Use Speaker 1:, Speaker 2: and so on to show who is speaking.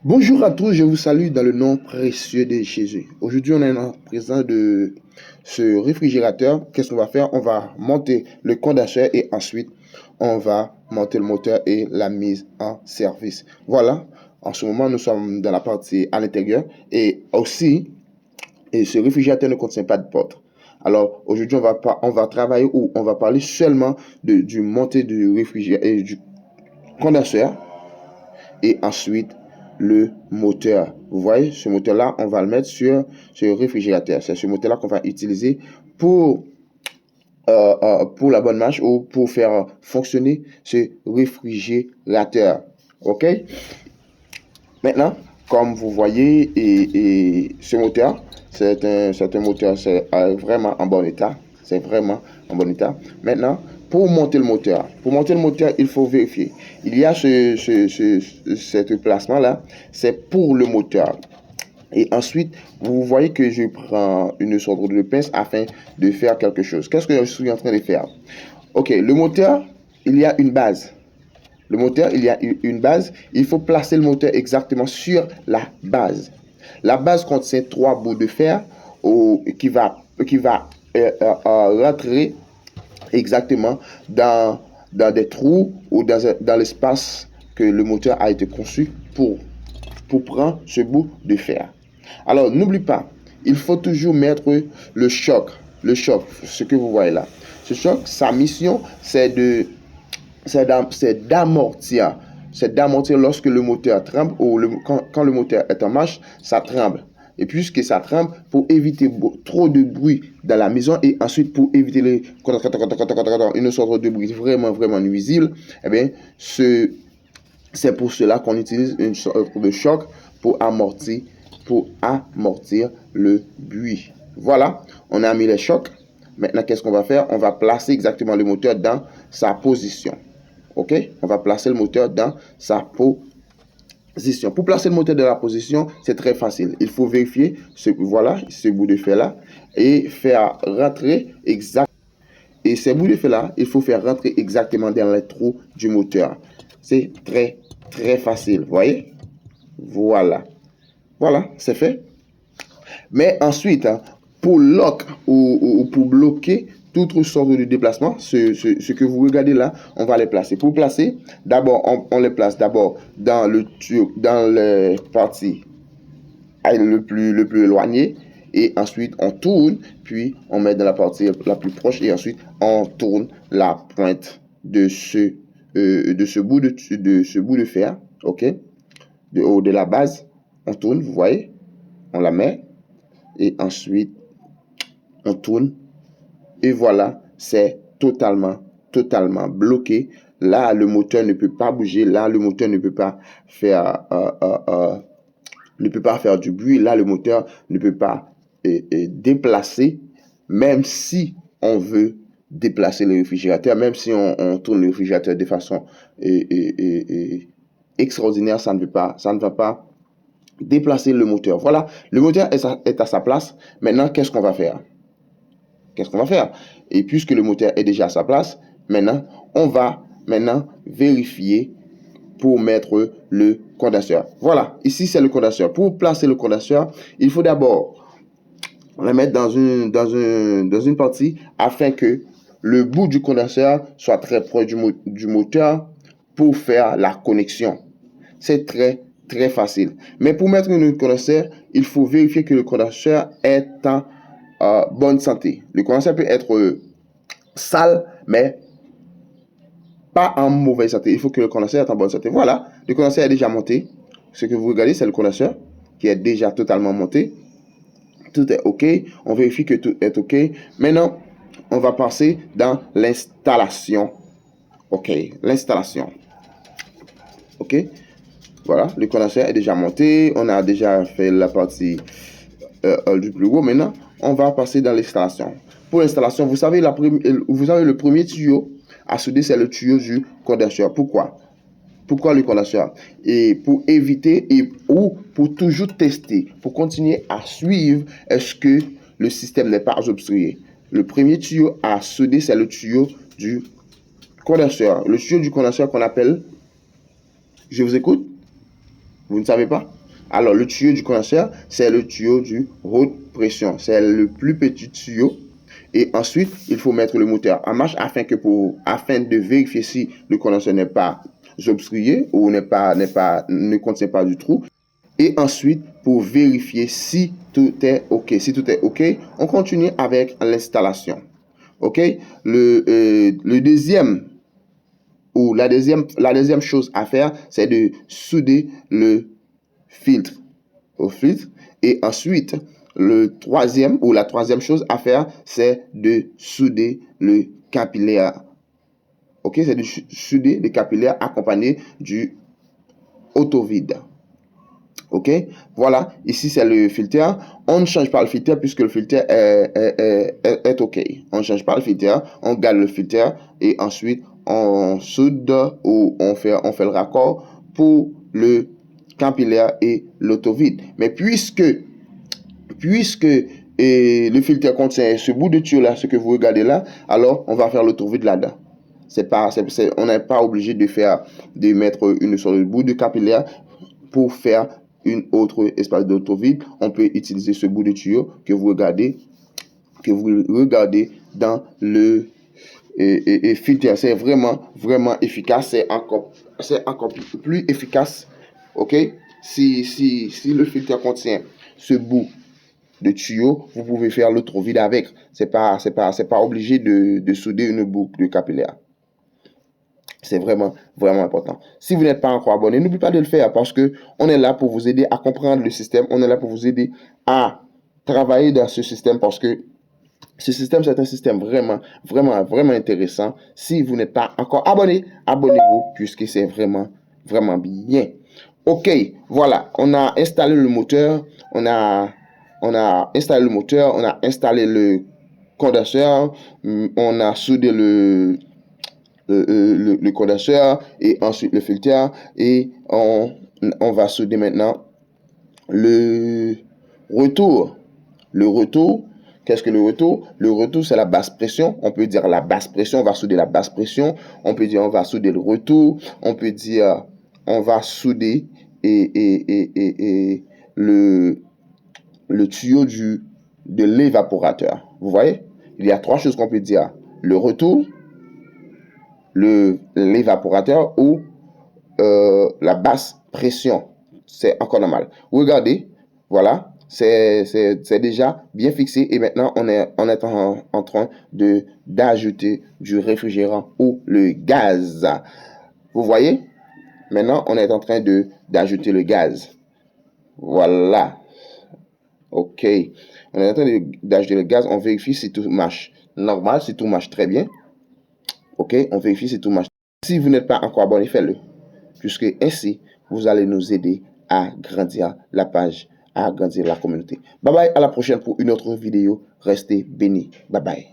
Speaker 1: Bonjour à tous, je vous salue dans le nom précieux de Jésus. Aujourd'hui, on est en présence de ce réfrigérateur. Qu'est-ce qu'on va faire? On va monter le condenseur et ensuite, on va monter le moteur et la mise en service. Voilà, en ce moment, nous sommes dans la partie à l'intérieur et aussi, ce réfrigérateur ne contient pas de porte. Alors, aujourd'hui, on va travailler ou on va parler seulement du montée du réfrigérateur et du condenseur et ensuite le moteur. Vous voyez, ce moteur-là, on va le mettre sur ce réfrigérateur. C'est ce moteur-là qu'on va utiliser pour la bonne marche ou pour faire fonctionner ce réfrigérateur. OK? Maintenant, comme vous voyez, ce moteur, c'est un moteur, c'est vraiment en bon état. C'est vraiment en bon état. Maintenant, pour monter le moteur, il faut vérifier. Il y a ce placement-là, c'est pour le moteur. Et ensuite, vous voyez que je prends une sorte de pince afin de faire quelque chose. Qu'est-ce que je suis en train de faire? Ok, le moteur, il y a une base. Le moteur, il y a une base. Il faut placer le moteur exactement sur la base. La base contient 3 bouts de fer qui va rentrer exactement dans des trous ou dans l'espace que le moteur a été conçu pour prendre ce bout de fer. Alors, n'oublie pas, il faut toujours mettre le choc. Le choc, ce que vous voyez là. Ce choc, sa mission, c'est d'amortir. C'est d'amortir lorsque le moteur tremble ou quand le moteur est en marche, ça tremble. Et puisque ça tremble, pour éviter trop de bruit dans la maison et ensuite pour éviter une sorte de bruit vraiment, vraiment nuisible, eh bien, c'est pour cela qu'on utilise une sorte de choc pour amortir le bruit. Voilà, on a mis les chocs. Maintenant, qu'est-ce qu'on va faire? On va placer exactement le moteur dans sa position. OK? On va placer le moteur dans sa position. Pour placer le moteur dans la position, c'est très facile. Il faut vérifier ce bout de fer-là et faire rentrer exactement. Et ces bouts de fer-là, il faut faire rentrer exactement dans les trous du moteur. C'est très, très facile. Vous voyez? Voilà. Voilà, c'est fait. Mais ensuite, pour lock ou pour bloquer toute sorte de déplacement, ce que vous regardez là, on va les placer. Pour placer, d'abord, on les place d'abord dans les parties le plus éloigné. Et ensuite, on tourne, puis on met dans la partie la plus proche. Et ensuite, on tourne la pointe de ce bout de fer, OK? De haut de la base, on tourne, vous voyez? On la met. Et ensuite, on tourne. Et voilà, c'est totalement bloqué. Là, le moteur ne peut pas bouger. Là, le moteur ne peut pas faire, du bruit. Là, le moteur ne peut pas déplacer, même si on veut déplacer le réfrigérateur, même si on tourne le réfrigérateur de façon extraordinaire, ça ne va pas déplacer le moteur. Voilà, le moteur est à sa place. Maintenant, qu'est-ce qu'on va faire? Et puisque le moteur est déjà à sa place, maintenant, on va vérifier pour mettre le condenseur. Voilà, ici c'est le condenseur. Pour placer le condenseur, il faut d'abord le mettre dans une partie afin que le bout du condenseur soit très proche du moteur pour faire la connexion. C'est très, très facile. Mais pour mettre un condenseur, il faut vérifier que le condenseur est en bonne santé. Le condenseur peut être sale, mais pas en mauvaise santé. Il faut que le condenseur est en bonne santé. Voilà, le condenseur est déjà monté. Ce que vous regardez, c'est le condenseur qui est déjà totalement monté. Tout est OK. On vérifie que tout est OK. Maintenant, on va passer dans l'installation. OK, l'installation. OK. Voilà, le condenseur est déjà monté. On a déjà fait la partie du plus gros. Maintenant, on va passer dans l'installation. Pour l'installation, vous avez le premier tuyau à souder, c'est le tuyau du condenseur. Pourquoi le condenseur? Et pour éviter ou pour toujours tester, pour continuer à suivre, est-ce que le système n'est pas obstrué? Le premier tuyau à souder, c'est le tuyau du condenseur. Le tuyau du condenseur qu'on appelle, je vous écoute? Vous ne savez pas? Alors, le tuyau du condenseur, c'est le tuyau du haute pression. C'est le plus petit tuyau. Et ensuite, il faut mettre le moteur en marche afin de vérifier si le condenseur n'est pas obstrué ou ne contient pas du trou. Et ensuite, pour vérifier si tout est OK. Si tout est OK, on continue avec l'installation. OK? Le deuxième ou la deuxième chose à faire, c'est de souder le filtre au filtre. Et ensuite, la troisième chose à faire, c'est de souder le capillaire. OK? C'est de souder le capillaire accompagné du auto-vide. OK? Voilà, ici c'est le filtre. On ne change pas le filtre puisque le filtre est OK. On ne change pas le filtre, on garde le filtre et ensuite on soude ou on fait le raccord pour le capillaire et l'auto-vide. Mais puisque le filtre contient ce bout de tuyau là, ce que vous regardez là, alors on va faire l'auto-vide là-dedans. On n'est pas obligé de mettre une sorte de bout de capillaire pour faire une autre espace d'auto-vide. On peut utiliser ce bout de tuyau que vous regardez dans le filtre. C'est vraiment efficace. C'est encore plus efficace. OK? Si le filtre contient ce bout de tuyau, vous pouvez faire l'auto-vide avec. C'est pas obligé de souder une boucle de capillaire. C'est vraiment important. Si vous n'êtes pas encore abonné, n'oubliez pas de le faire parce que on est là pour vous aider à comprendre le système. On est là pour vous aider à travailler dans ce système parce que ce système, c'est un système vraiment intéressant. Si vous n'êtes pas encore abonné, abonnez-vous puisque c'est vraiment bien. OK, voilà. On a installé le moteur. On a installé le moteur. On a installé le condenseur. On a soudé le condenseur et ensuite le filtre et on va souder maintenant le retour. Qu'est-ce que le retour? Le retour, c'est la basse pression. On peut dire la basse pression, on va souder la basse pression. On peut dire on va souder le retour. On peut dire on va souder le tuyau de l'évaporateur. Vous voyez? Il y a trois choses qu'on peut dire. Le retour, l'évaporateur ou la basse pression. C'est encore normal. Regardez, voilà, c'est déjà bien fixé et maintenant on est en train d'ajouter du réfrigérant ou le gaz. Vous voyez? Maintenant, on est en train d'ajouter le gaz. Voilà. OK. On est en train d'ajouter le gaz. On vérifie si tout marche normal, si tout marche très bien. OK, on vérifie si tout marche. Si vous n'êtes pas encore abonné, faites-le. Puisque ainsi, vous allez nous aider à grandir la page, à grandir la communauté. Bye bye, à la prochaine pour une autre vidéo. Restez bénis. Bye bye.